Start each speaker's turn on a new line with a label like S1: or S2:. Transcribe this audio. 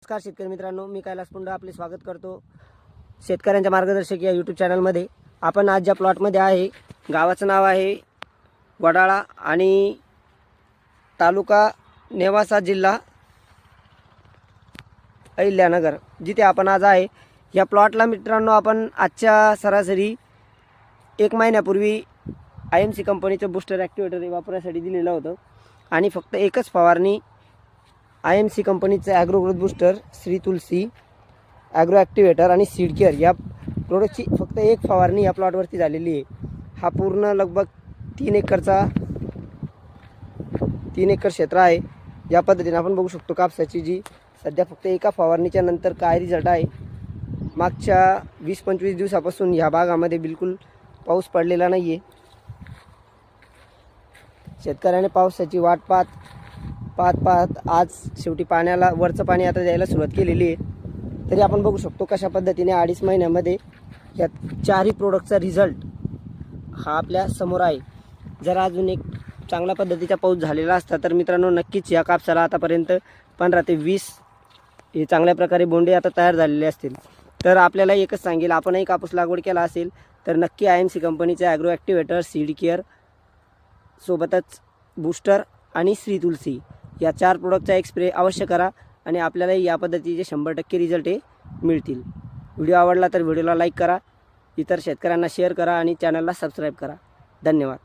S1: नमस्कार शेतकरी मित्रांनो, मी कैलास पुंड आपले स्वागत करतो शेतकऱ्यांच्या मार्गदर्शक या यूट्यूब चॅनलमध्ये। आपण आज ज्या प्लॉटमध्ये आहे, गावाचं नाव आहे वडाळा आणि तालुका नेवासा, जिल्हा अहिल्यानगर, जिथे आपण आज आहे। या प्लॉटला मित्रांनो आपण आजच्या सरासरी 1 महिन्यापूर्वी IMC कंपनीचं बूस्टर ॲक्टिवेटर वापरण्यासाठी दिलेलं होतं आणि फक्त एकच फवारणी IMC कंपनीचं ॲग्रो ग्रोथ बूस्टर, श्री तुलसी ॲग्रो ॲक्टिवेटर आणि सीड केअर या प्रोडक्टची फक्त एक फवारणी या प्लॉटवरती झालेली आहे। हा पूर्ण लगभग 3 एकर क्षेत्र आहे। या पद्धतीने आपण बघू शकतो कापसाची जी सध्या फक्त एका फवारणीच्या नंतर काय रिझल्ट आहे। मागच्या 20-25 दिवसापासून ह्या भागामध्ये बिलकुल पाऊस पडलेला नाही आहे। शेतकऱ्याने पावसाची वाट पाहत आज शेवटी पाण्याला वरचं पाणी आता द्यायला सुरुवात केलेली आहे। तरी आपण बघू शकतो कशा पद्धतीने 2.5 महिन्यामध्ये या 4ही प्रोडक्टचा रिझल्ट हा आपल्या समोर आहे। जर अजून एक चांगल्या पद्धतीचा पाऊस झालेला असता तर मित्रांनो नक्कीच या कापसाला आतापर्यंत 15 ते 20 हे चांगल्या प्रकारे बोंडे आता तयार झालेले असतील। तर आपल्याला एकच सांगेल, आपणही कापूस लागवड केला असेल तर नक्की IMC कंपनीचा ॲग्रो ॲक्टिवेटर, सीड केअर सोबतच बूस्टर आणि श्री तुलसी या 4 प्रोडक्टचा एक स्प्रे अवश्य करा आणि आपल्याला या पद्धतीचे 100% रिझल्ट हे मिळतील। व्हिडिओ आवडला तर व्हिडिओला लाईक करा, इतर शेतकऱ्यांना शेअर करा आणि चॅनलला सबस्क्राईब करा। धन्यवाद।